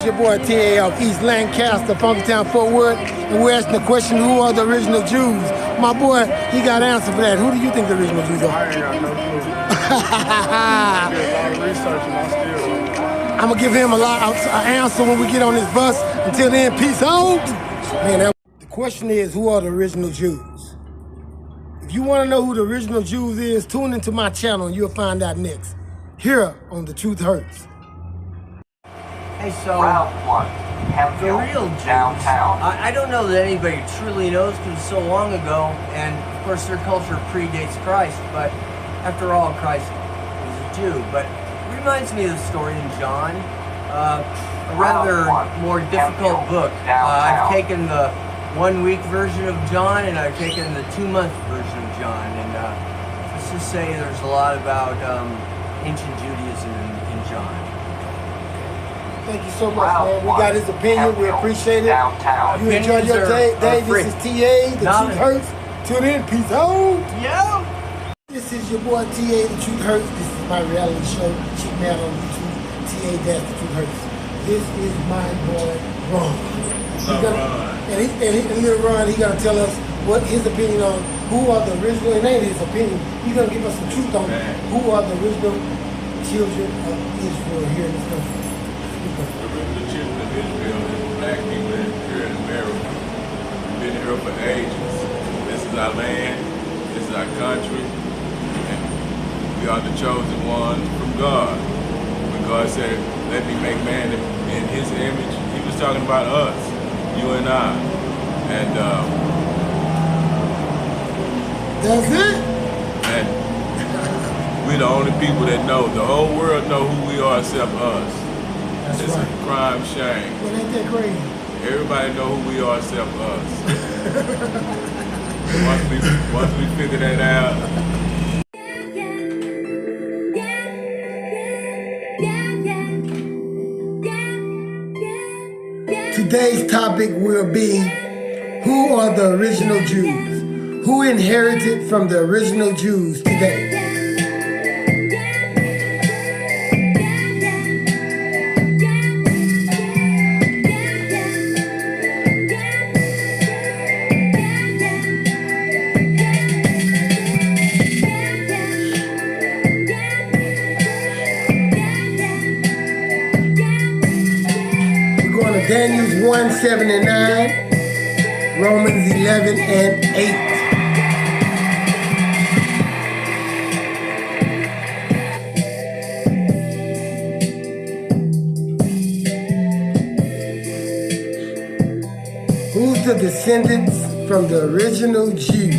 Your boy TA of East Lancaster, Funkytown, Fort Worth, and we're asking the question, who are the original Jews? My boy, he got an answer for that. Who do you think the original Jews are? I ain't got no clue. I did a lot of research and I still don't know. I'm gonna give him an answer when we get on this bus. Until then, peace out. Man, the question is, who are the original Jews? If you want to know who the original Jews is, tune into my channel and you'll find out next. Here on The Truth Hurts. Hey, so Route 1, the real Jews, downtown. I don't know that anybody truly knows because it's so long ago, and of course their culture predates Christ, but after all, Christ was a Jew. But it reminds me of the story in John, a rather more difficult book. I've taken the 1 week version of John, and I've taken the 2 month version of John, and let's just say there's a lot about ancient Judaism in John. Thank you so much, man. We got his opinion. We appreciate it. Downtown. You enjoy your day. This is TA, The Truth Hurts. Tune in. Peace out. Yeah. This is your boy TA, The Truth Hurts. This is my reality show. Check me out on YouTube. TA, The Truth Hurts. This is my boy Ron. And little Ron, he gonna tell us what his opinion on who are the original. It ain't his opinion. He's gonna give us some truth on who are the original children of Israel here in this country. The children of Israel and black people here in America. We've been here for ages. This is our land, this is our country, and we are the chosen ones from God. When God said, let me make man in his image, he was talking about us, you and I. And that's it. And we're the only people that know. The whole world know who we are except us. That's it's right. a crime shame. Well, ain't that crazy? Everybody know who we are except us. once we figure that out. Today's topic will be, who are the original Jews? Who inherited from the original Jews today? Daniel 1, 7 and 9, Romans 11 and 8. Who's the descendants from the original Jew?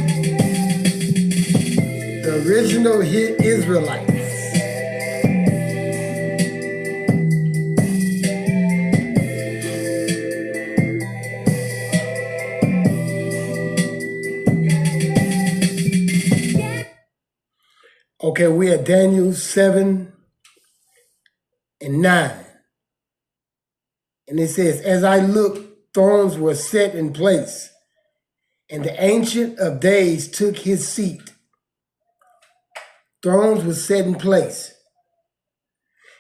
The original Israelites. Okay, we are Daniel 7 and 9. And it says, as I looked, thrones were set in place, and the Ancient of Days took his seat. Thrones were set in place.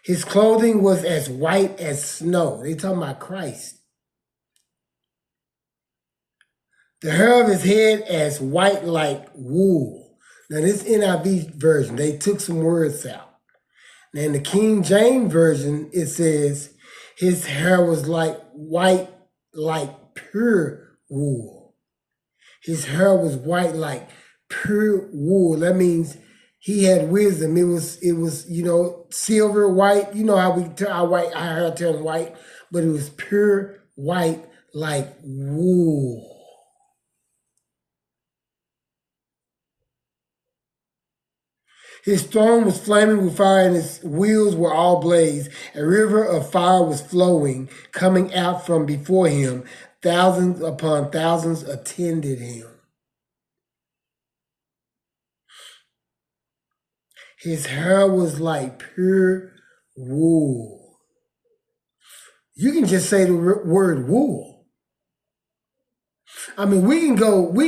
His clothing was as white as snow. They talking about Christ. The hair of his head as white like wool. Now this NIV version, they took some words out. Now in the King James Version, it says, his hair was like white, like pure wool. His hair was white like pure wool. That means he had wisdom. It was, you know, silver white. You know how our hair turn white, but it was pure white like wool. His throne was flaming with fire, and his wheels were all blaze. A river of fire was flowing, coming out from before him. Thousands upon thousands attended him. His hair was like pure wool. You can just say the word wool. I mean, we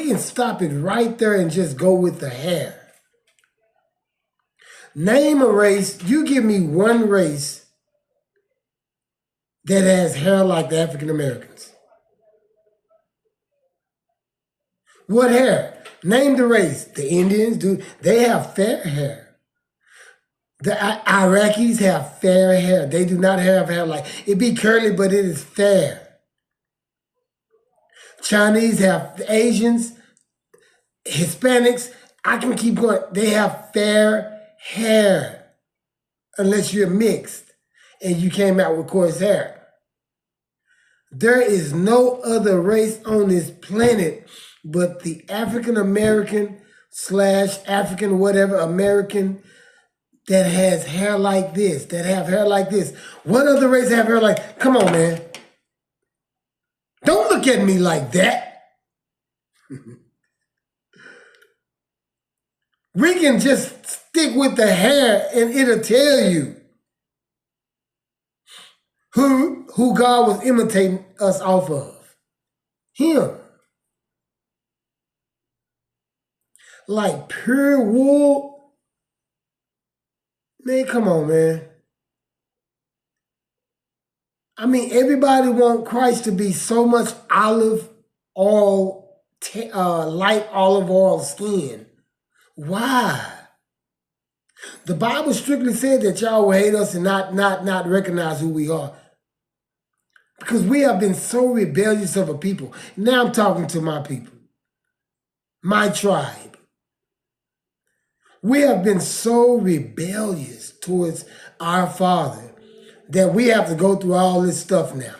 can stop it right there and just go with the hair. Name a race. You give me one race that has hair like the African Americans? What hair? Name the race. The Indians do. They have fair hair. The Iraqis have fair hair. They do not have hair like it be curly, but it is fair. Chinese have the Asians, Hispanics. I can keep going. They have fair hair, unless you're mixed and you came out with coarse hair. There is no other race on this planet but the African American / African whatever American that has hair like this, that have hair like this. What other race have hair like? Come on, man. Don't look at me like that. We can just stick with the hair and it'll tell you who God was imitating us off of. Him. Like pure wool. Man, come on, man. I mean, everybody want Christ to be so much olive oil, light olive oil skin. Why? The Bible strictly said that y'all will hate us and not recognize who we are. Because we have been so rebellious of a people. Now I'm talking to my people, my tribe. We have been so rebellious towards our Father that we have to go through all this stuff now.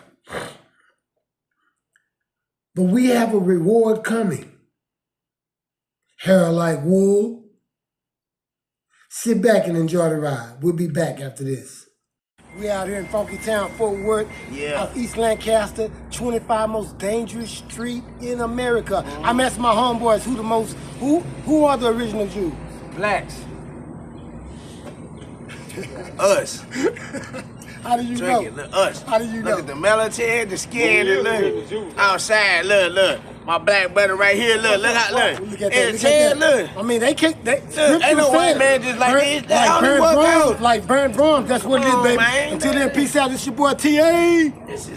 But we have a reward coming. Hair like wool. Sit back and enjoy the ride. We'll be back after this. We out here in Funky Town, Fort Worth, East Lancaster, 25 most dangerous street in America. I'm asking my homeboys who are the original Jews? Blacks. Us. How do you Drink know? it. Look, us. How do you know? Look at the melatonin, the skin, and look. Outside, look. My black brother right here, look how, look. Look at And that. look. I mean, they can't. Look, ain't no white man just like this. That Like only burn work bronze. out. Like burn bronze. That's what it is, Come on, baby. man. Until then, peace out. This your boy T.A. This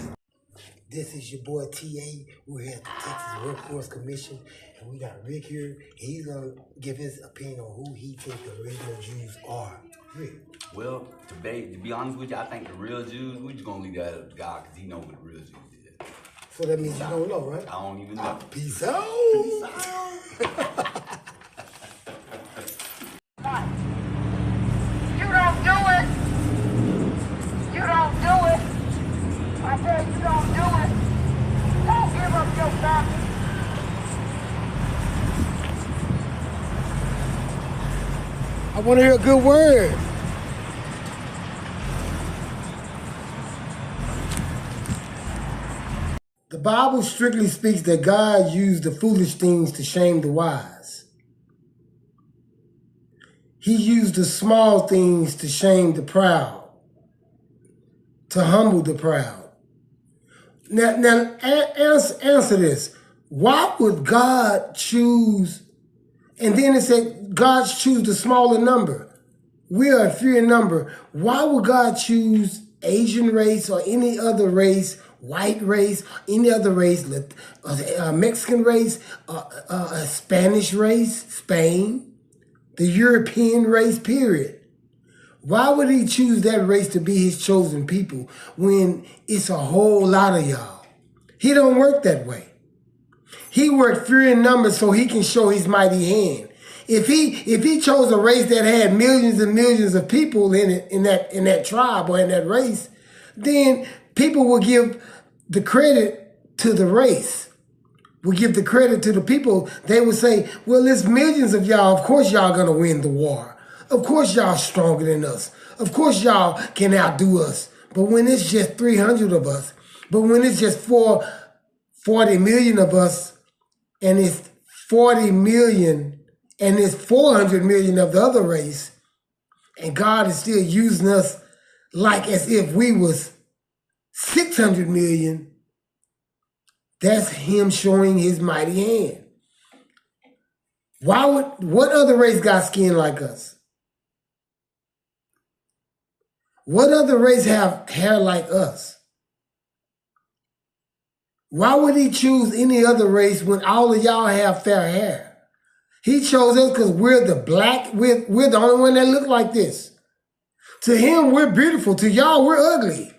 is your boy T.A. We're here at the Texas Workforce Commission, and we got Rick here. He's gonna give his opinion on who he thinks the original Jews are. Rick. Well, to be honest with you, I think the real Jews, we just gonna leave that up to God because He knows what the real Jews is. So that means you don't know, right? I don't even know. Peace out. You don't do it. You don't do it. I said you don't do it. Don't give up your family. I want to hear a good word. The Bible strictly speaks that God used the foolish things to shame the wise. He used the small things to shame the proud, to humble the proud. Now answer this. Why would God choose, and then it said God choose the smaller number. We are few in number. Why would God choose Asian race or any other race, white race, any other race, Mexican race, Spanish race, Spain, the European race, period? Why would he choose that race to be his chosen people when it's a whole lot of y'all? He don't work that way. He worked few in numbers so he can show his mighty hand. If he chose a race that had millions and millions of people in it, in that tribe or in that race, then people will give the credit to the race. Will give the credit to the people. They would say, well, it's millions of y'all. Of course y'all gonna win the war. Of course y'all stronger than us. Of course y'all can outdo us. But when it's just 300 of us, but when it's just 40 million of us, and it's 40 million, and it's 400 million of the other race, and God is still using us like as if we was 600 million, that's him showing his mighty hand. What other race got skin like us? What other race have hair like us? Why would he choose any other race when all of y'all have fair hair? He chose us because we're the black, we're the only one that look like this. To him, we're beautiful. To y'all, we're ugly.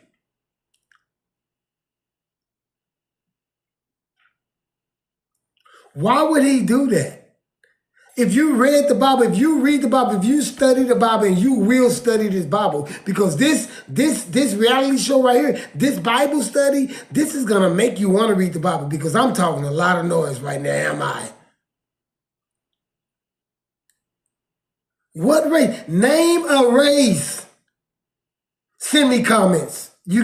Why would he do that? If you read the Bible, if you read the Bible, if you study the Bible, and you will study this Bible, because this reality show right here, this Bible study, this is gonna make you want to read the Bible, because I'm talking a lot of noise right now, am I? What race? Name a race. Send me comments. You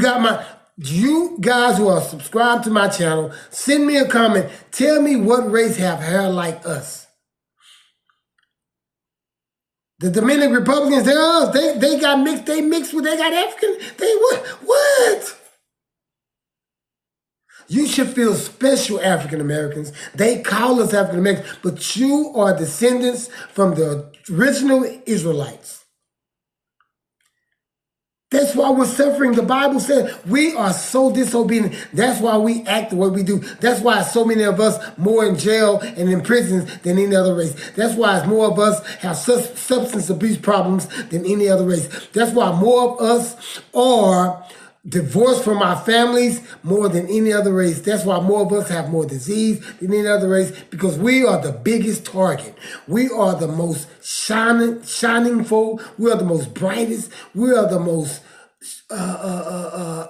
guys who are subscribed to my channel, send me a comment. Tell me what race have hair like us. The Dominican Republicans, they're us. They got mixed. They got African. They what? You should feel special, African Americans. They call us African Americans, but you are descendants from the original Israelites. That's why we're suffering. The Bible says we are so disobedient. That's why we act the way we do. That's why so many of us more in jail and in prisons than any other race. That's why more of us have substance abuse problems than any other race. That's why more of us are divorced from our families more than any other race. That's why more of us have more disease than any other race, because we are the biggest target. We are the most shining foe. We are the most brightest. We are the most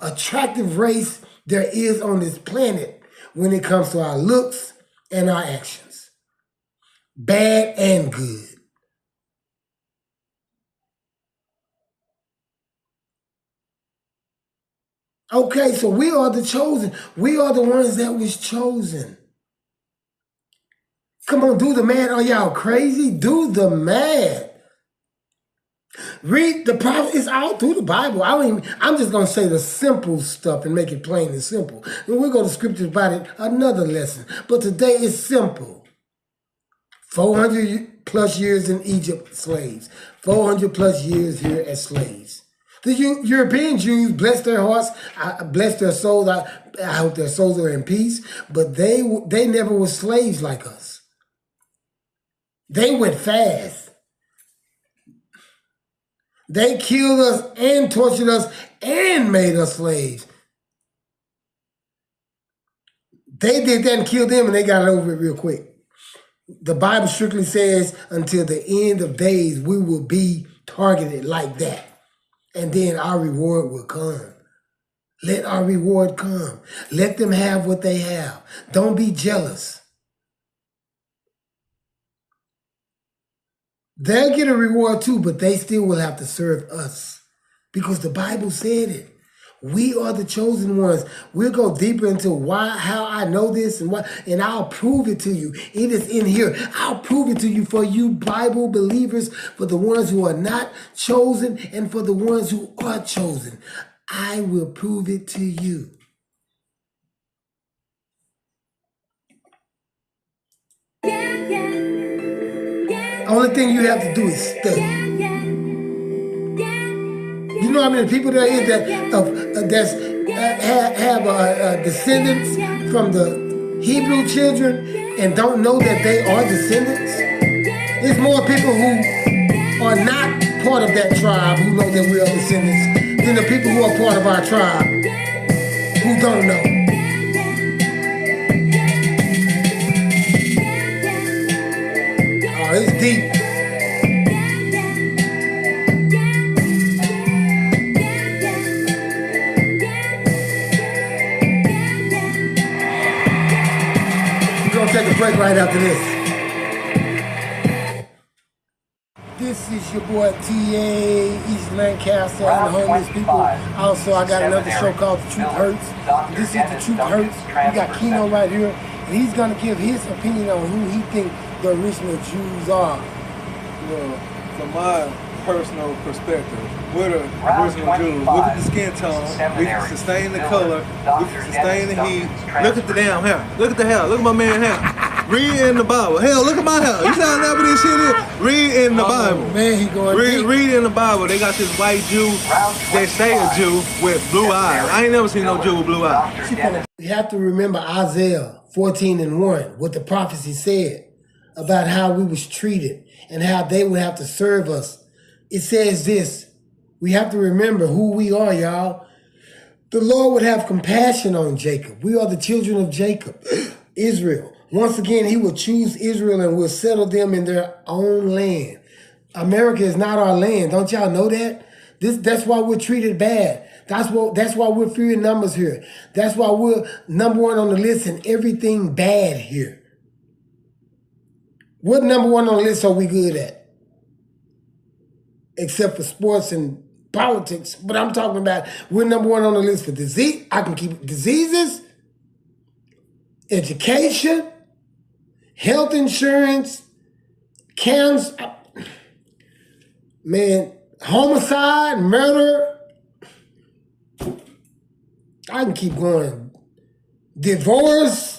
attractive race there is on this planet when it comes to our looks and our actions, bad and good. Okay, so we are the chosen. We are the ones that was chosen. Come on, do the math. Are y'all crazy? Do the math. Read the prophet. It's all through the Bible. I'm just going to say the simple stuff and make it plain and simple. And we'll go to scriptures about it another lesson. But today it's simple. 400 plus years in Egypt, slaves. 400 plus years here as slaves. The European Jews, bless their hearts, bless their souls. I hope their souls are in peace. But they never were slaves like us. They went fast. They killed us and tortured us and made us slaves. They did that and killed them, and they got it over it real quick. The Bible strictly says until the end of days, we will be targeted like that. And then our reward will come. Let our reward come. Let them have what they have. Don't be jealous. They'll get a reward too, but they still will have to serve us. Because the Bible said it. We are the chosen ones. We'll go deeper into how I know this and I'll prove it to you. It is in here. I'll prove it to you for you Bible believers, for the ones who are not chosen and for the ones who are chosen. I will prove it to you. Only thing you have to do is study. You know how many people there is that have descendants from the Hebrew children and don't know that they are descendants? There's more people who are not part of that tribe who know that we are descendants than the people who are part of our tribe who don't know. Oh, it's deep. Take a break right after this. This is your boy T.A. East Lancaster and the homeless people. Also, I got another show called The Truth Hurts. This is The Truth Hurts. We got Keno right here, and he's going to give his opinion on who he thinks the original Jews are. Well, from my personal perspective, we're the original Jews. Look at the skin tone. We can sustain the color. We can sustain the heat. Look at the damn hair. Look at the hair. Look at my man's hair. Read in the Bible. Hell, look at my hair. You see how never this shit is? Read in the Bible. Man, he going deep. Read in the Bible. They got this white Jew. They say a Jew with blue eyes. I ain't never seen no Jew with blue eyes. We have to remember Isaiah 14:1, what the prophecy said about how we was treated and how they would have to serve us. It says this. We have to remember who we are, y'all. The Lord would have compassion on Jacob. We are the children of Jacob, Israel. Once again, he will choose Israel and will settle them in their own land. America is not our land. Don't y'all know that? That's why we're treated bad. That's why we're few in numbers here. That's why we're number one on the list and everything bad here. What number one on the list are we good at? Except for sports and politics. But I'm talking about we're number one on the list for disease. I can keep diseases, education, health insurance, cancer, man, homicide, murder. I can keep going. Divorce.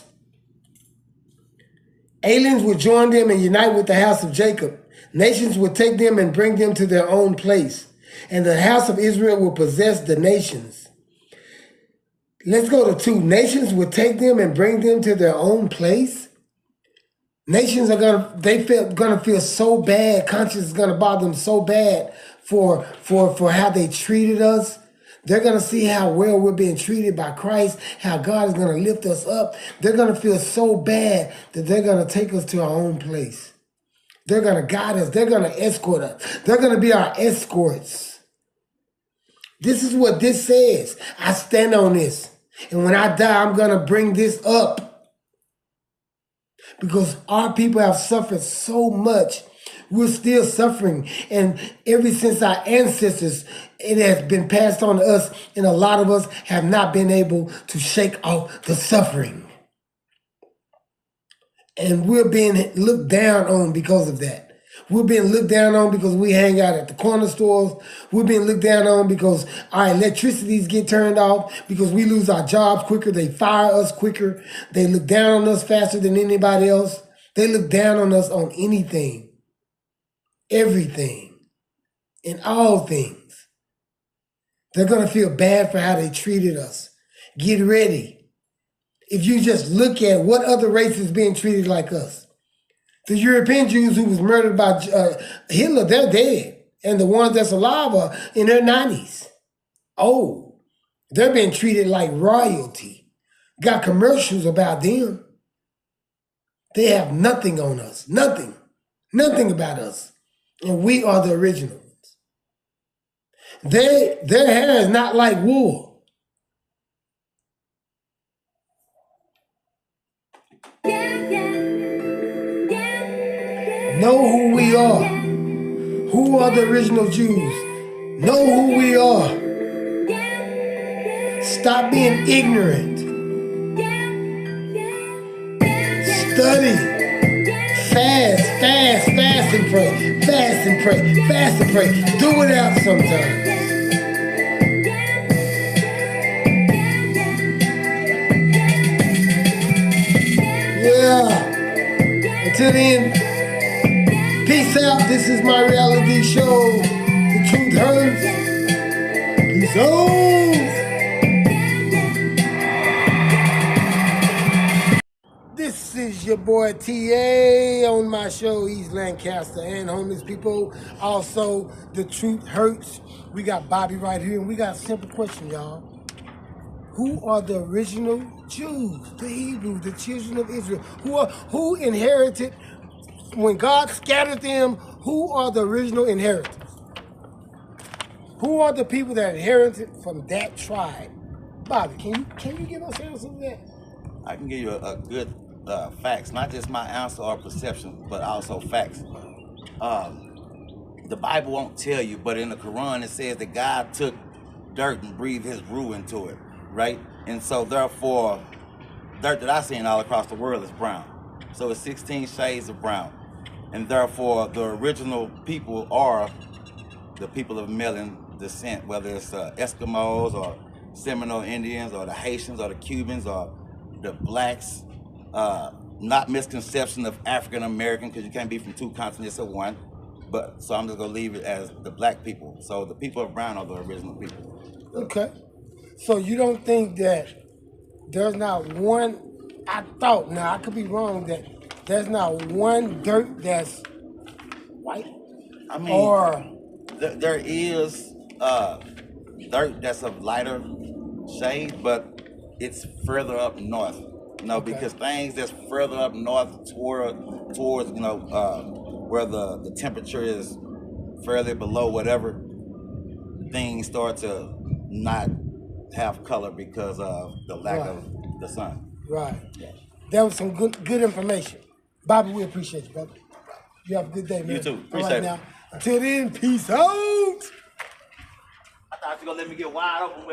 Aliens would join them and unite with the house of Jacob. Nations would take them and bring them to their own place. And the house of Israel will possess the nations. Let's go to 2. Nations would take them and bring them to their own place. Nations are gonna feel so bad. Conscience is gonna bother them so bad for how they treated us. They're gonna see how well we're being treated by Christ, how God is gonna lift us up. They're gonna feel so bad that they're gonna take us to our own place. They're gonna guide us. They're gonna escort us. They're gonna be our escorts. This is what this says. I stand on this. And when I die, I'm gonna bring this up. Because our people have suffered so much. We're still suffering. And ever since our ancestors, it has been passed on to us. And a lot of us have not been able to shake off the suffering. And we're being looked down on because of that. We're being looked down on because we hang out at the corner stores. We're being looked down on because our electricities get turned off, because we lose our jobs quicker. They fire us quicker. They look down on us faster than anybody else. They look down on us on anything, everything, and all things. They're going to feel bad for how they treated us. Get ready. If you just look at what other race is being treated like us. The European Jews who was murdered by Hitler, they're dead. And the ones that's alive are in their 90s. Oh, they're being treated like royalty. Got commercials about them. They have nothing on us. Nothing. Nothing about us. And we are the original ones. Their hair is not like wool. Know who we are. Who are the original Jews? Know who we are. Stop being ignorant. Study. Fast and pray. Fast and pray. Fast and pray. Do it out sometimes. Yeah. Until then. Peace out. This is my reality show. The truth hurts. Peace out. This is your boy TA on my show, East Lancaster and homeless people. Also, The Truth Hurts. We got Bobby right here, and we got a simple question, y'all. Who are the original Jews, the Hebrews, the children of Israel? Who inherited? When God scattered them, who are the original inheritors? Who are the people that inherited from that tribe? Bobby, can you give us an answer to that? I can give you a good facts, not just my answer or perception, but also facts. The Bible won't tell you, but in the Quran it says that God took dirt and breathed his ruh into it, right? And so therefore, dirt that I've seen all across the world is brown. So it's 16 shades of brown. And therefore, the original people are the people of Melanin descent, whether it's Eskimos or Seminole Indians or the Haitians or the Cubans or the blacks, not misconception of African American, because you can't be from two continents at one. But so I'm just gonna leave it as the black people. So the people of brown are the original people. Okay. So you don't think that there's not one, I thought, now I could be wrong, that there's not one dirt that's white? I mean, Or there is dirt that's of lighter shade, but it's further up north. You know, Okay. because things that's further up north towards you know where the temperature is fairly below whatever, things start to not have color because of the lack Right. of the sun. right. That was some good information. Bobby, we appreciate you, brother. You have a good day, man. You too. All right, Appreciate it. now. Until then, peace out. I thought you were gonna let me get wide open with